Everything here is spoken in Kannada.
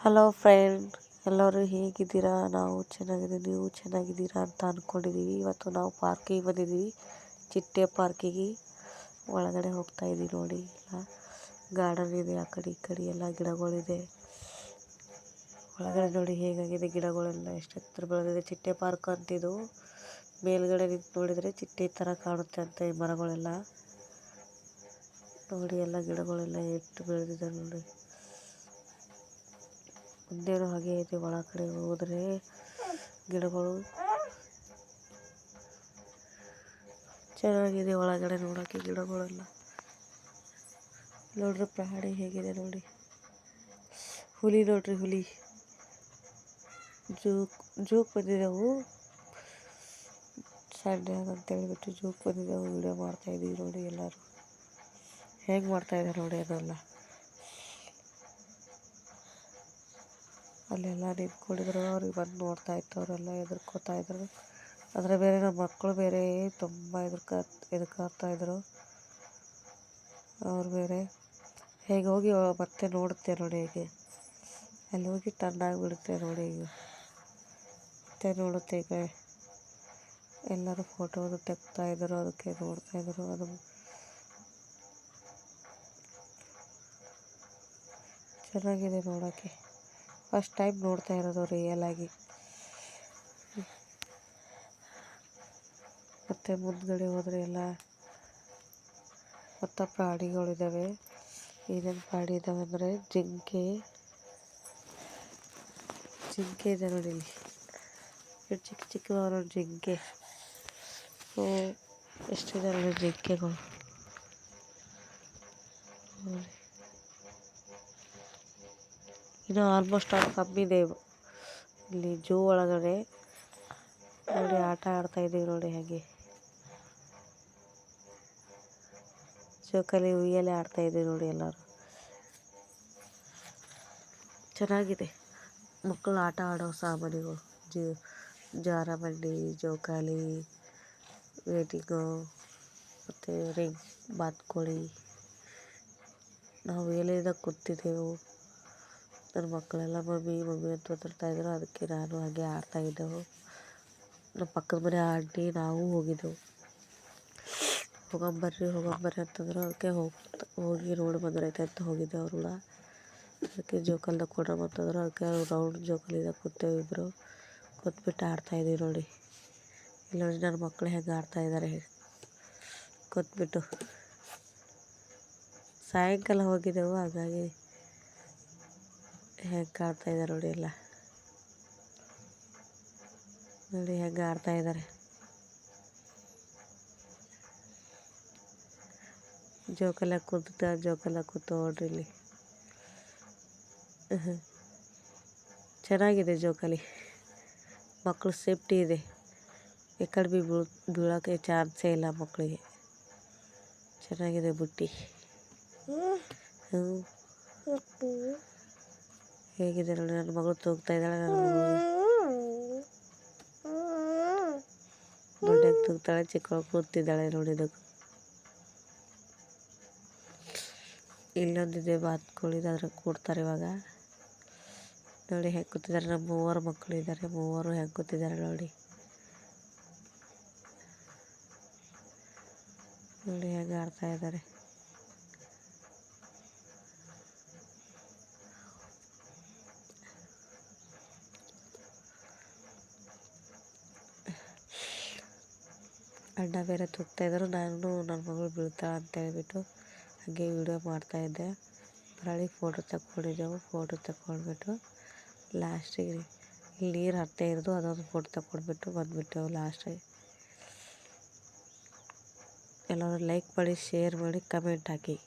ಹಲೋ ಫ್ರೆಂಡ್, ಎಲ್ಲರೂ ಹೇಗಿದ್ದೀರಾ? ನಾವು ಚೆನ್ನಾಗಿದ್ದೀವಿ, ನೀವು ಚೆನ್ನಾಗಿದ್ದೀರಾ ಅಂತ ಅಂದ್ಕೊಂಡಿದ್ದೀವಿ. ಇವತ್ತು ನಾವು ಪಾರ್ಕಿಗೆ ಬಂದಿದ್ದೀವಿ, ಚಿಟ್ಟೆ ಪಾರ್ಕಿಗೆ. ಒಳಗಡೆ ಹೋಗ್ತಾ ಇದ್ದೀವಿ ನೋಡಿ. ಎಲ್ಲ ಗಾರ್ಡನ್ ಇದೆ, ಆ ಕಡೆ ಈ ಕಡೆ ಎಲ್ಲ ಗಿಡಗಳಿದೆ. ಒಳಗಡೆ ನೋಡಿ ಹೇಗಾಗಿದೆ, ಗಿಡಗಳೆಲ್ಲ ಎಷ್ಟು ಎತ್ತರ ಬೆಳೆದಿದೆ. ಚಿಟ್ಟೆ ಪಾರ್ಕ್ ಅಂತಿದು. ಮೇಲ್ಗಡೆ ನಿಂತು ನೋಡಿದರೆ ಚಿಟ್ಟೆ ಥರ ಕಾಣುತ್ತೆ ಅಂತ ಈ ಮರಗಳೆಲ್ಲ ನೋಡಿ. ಎಲ್ಲ ಗಿಡಗಳೆಲ್ಲ ಎಷ್ಟು ಬೆಳೆದಿದೆ ನೋಡಿ. ಮುಂದೇನು ಹಾಗೆ ಇದೆ, ಒಳಗಡೆ ಹೋದರೆ ಗಿಡಗಳು ಚೆನ್ನಾಗಿದೆ. ಒಳಗಡೆ ನೋಡೋಕ್ಕೆ ಗಿಡಗಳೆಲ್ಲ ನೋಡ್ರಿ. ಪ್ರಾಣಿ ಹೇಗಿದೆ ನೋಡಿ. ಹುಲಿ ನೋಡ್ರಿ, ಹುಲಿ ಜೂಕ್ ಬಂದಿದ್ದೆವು. ಸಂಡೇ ಅಂತೇಳ್ಬಿಟ್ಟು ಜೂಕ್ ಬಂದಿದ್ದೆವು. ವಿಡಿಯೋ ಮಾಡ್ತಾಯಿದ್ದೀವಿ ನೋಡಿ. ಎಲ್ಲರೂ ಹೇಗೆ ಮಾಡ್ತಾಯಿದ್ದಾರೆ ನೋಡಿ. ಅದೆಲ್ಲ ಅಲ್ಲೆಲ್ಲ ನಿಂತ್ಕೊಂಡಿದ್ರು. ಅವ್ರಿಗೆ ಬಂದು ನೋಡ್ತಾ ಇತ್ತು. ಅವರೆಲ್ಲ ಹೆದರ್ಕೋತಾ ಇದ್ರು. ಆದರೆ ಬೇರೆ ನಮ್ಮ ಮಕ್ಕಳು ಬೇರೆ ತುಂಬ ಹೆದರ್ಕೋತಾಯಿದ್ರು. ಅವ್ರು ಬೇರೆ ಹೇಗೆ ಹೋಗಿ ಮತ್ತೆ ನೋಡುತ್ತೆ ನೋಡಿ. ಹೇಗೆ ಅಲ್ಲಿ ಹೋಗಿ ಟರ್ನ್ ಆಗಿಬಿಡುತ್ತೆ ನೋಡಿ. ಈಗ ಮತ್ತೆ ನೋಡುತ್ತೆ. ಈಗ ಎಲ್ಲರೂ ಫೋಟೋವನ್ನು ತೆಗ್ತಾಯಿದ್ರು, ಅದಕ್ಕೆ ನೋಡ್ತಾಯಿದ್ರು. ಅದು ಚೆನ್ನಾಗಿದೆ ನೋಡೋಕ್ಕೆ. ಫಸ್ಟ್ ಟೈಮ್ ನೋಡ್ತಾ ಇರೋದು ರಿಯಲ್ ಆಗಿ. ಮತ್ತು ಮುಂದ್ಗಡೆ ಹೋದರೆ ಎಲ್ಲ ಮತ್ತು ಪ್ರಾಣಿಗಳಿದ್ದಾವೆ. ಏನೇನು ಪ್ರಾಣಿ ಇದ್ದಾವೆ ಅಂದರೆ ಜಿಂಕೆ ಇದೆ ನೋಡಿ. ಇಲ್ಲಿ ಚಿಕ್ಕ ಚಿಕ್ಕದವ ನೋಡಿ ಜಿಂಕೆ. ಎಷ್ಟಿದೆ ನೋಡಿ ಜಿಂಕೆಗಳು ನೋಡಿ. ಇನ್ನು ಆಲ್ಮೋಸ್ಟ್ ಆಲ್ ಕಮ್ಮಿ ಇದೆ ಇಲ್ಲಿ ಜೂ ಒಳಗಡೆ ನೋಡಿ. ಆಟ ಆಡ್ತಾಯಿದ್ದೀವಿ ನೋಡಿ. ಹಾಗೆ ಜೋಕಾಲಿ ಉಯ್ಯಲೆ ಆಡ್ತಾಯಿದ್ದೀವಿ ನೋಡಿ. ಎಲ್ಲರೂ ಚೆನ್ನಾಗಿದೆ. ಮಕ್ಕಳು ಆಟ ಆಡೋ ಸಾಮಾನುಗಳು, ಜಾರಬಂಡಿ, ಜೋಕಾಲಿ, ವೇಟಿಂಗು ಮತ್ತು ರಿಂಗ್, ಬಾತುಕೋಳಿ. ನಾವು ಎಲೆಯಿಂದ ಕೂತಿದ್ದೆವು. ನನ್ನ ಮಕ್ಕಳೆಲ್ಲ ಮಮ್ಮಿ ಅಂತ ಒದರ್ತಾಯಿದ್ರು. ಅದಕ್ಕೆ ನಾನು ಹಾಗೆ ಆಡ್ತಾಯಿದ್ದೆವು. ನಮ್ಮ ಪಕ್ಕದ ಮನೆ ಆಂಟಿ ನಾವು ಹೋಗಿದ್ದೆವು. ಹೋಗಂಬರ್ರಿ ಅಂತಂದ್ರು. ಅದಕ್ಕೆ ಹೋಗಿ ನೋಡಿ ಬಂದ್ರೈತೆ ಅಂತ ಹೋಗಿದ್ದೆ. ಅವರು ಕೂಡ ಅದಕ್ಕೆ ಜೋಕಾಲಿದಾಗ ಕೊಡ್ರಮ್ಮ ಅಂತಂದ್ರು. ಅದಕ್ಕೆ ರೌಂಡ್ ಜೋಕಾಲಿದಾಗ ಕೂತೇವು ಇಬ್ಬರು. ಕೂತ್ಬಿಟ್ಟು ಆಡ್ತಾಯಿದ್ದೀವಿ ನೋಡಿ. ಇಲ್ಲಿ ನೋಡಿ ನನ್ನ ಮಕ್ಕಳು ಹೆಂಗೆ ಆಡ್ತಾಯಿದ್ದಾರೆ ಕೂತ್ಬಿಟ್ಟು. ಸಾಯಂಕಾಲ ಹೋಗಿದ್ದೆವು, ಹಾಗಾಗಿ ಹೆಂಗೆ ಆಡ್ತಾಯಿದ್ದಾರೆ ನೋಡಿ. ಎಲ್ಲ ನೋಡಿ ಹೆಂಗೆ ಆಡ್ತಾಯಿದ್ದಾರೆ. ಜೋಕಾಲಿಯಾಗ ಕೂತು ನೋಡ್ರಿ. ಇಲ್ಲಿ ಚೆನ್ನಾಗಿದೆ ಜೋಕಾಲಿ. ಮಕ್ಕಳು ಸೇಫ್ಟಿ ಇದೆ. ಈ ಕಡೆ ಬೀಳೋಕ್ಕೆ ಚಾನ್ಸೇ ಇಲ್ಲ ಮಕ್ಕಳಿಗೆ. ಚೆನ್ನಾಗಿದೆ ಬುಟ್ಟಿ. ಹೇಗಿದೆ ನೋಡಿ. ನನ್ನ ಮಗಳು ತೂಗ್ತಾ ಇದ್ದಾಳೆ. ನನ್ನ ಮಗಳು ದೊಡ್ಡಗೆ ತೂಗ್ತಾಳೆ, ಚಿಕ್ಕವಳು ಕೂತಿದ್ದಾಳೆ ನೋಡಿ. ಇದಕ್ಕೆ ಇಲ್ಲೊಂದಿದೆ ಬಾತುಕೋಳಿದು, ಅದ್ರಾಗ ಕೂಡ್ತಾರೆ ಇವಾಗ ನೋಡಿ. ಹೆಂಗೆ ಕೂತಿದ್ದಾರೆ. ನಮ್ಮ 3 ಮಕ್ಕಳು ಇದ್ದಾರೆ. 3 ಹೆಂಗೆ ಕೂತಿದ್ದಾರೆ ನೋಡಿ. ನೋಡಿ ಹೆಂಗೆ ಆಡ್ತಾ ಇದ್ದಾರೆ. ಅಣ್ಣ ಬೇರೆ ತೂಗ್ತಾಯಿದ್ರು. ನಾನು ನನ್ನ ಮಗಳು ಬೀಳ್ತಾಳೆ ಅಂತೇಳ್ಬಿಟ್ಟು ಹಾಗೆ ವಿಡಿಯೋ ಮಾಡ್ತಾಯಿದ್ದೆ. ಮರಳಿ ಫೋಟೋ ತಗೊಂಡಿದ್ದೆವು. ಫೋಟೋ ತಗೊಂಡ್ಬಿಟ್ಟು ಲಾಸ್ಟಿಗೆ ಇಲ್ಲಿ ನೀರು ಹರಿತಾ ಇರೋದು, ಅದೊಂದು ಫೋಟೋ ತಗೊಂಡ್ಬಿಟ್ಟು ಬಂದುಬಿಟ್ಟೆವು ಲಾಸ್ಟಿಗೆ. ಎಲ್ಲರೂ ಲೈಕ್ ಮಾಡಿ, ಶೇರ್ ಮಾಡಿ, ಕಮೆಂಟ್ ಹಾಕಿ.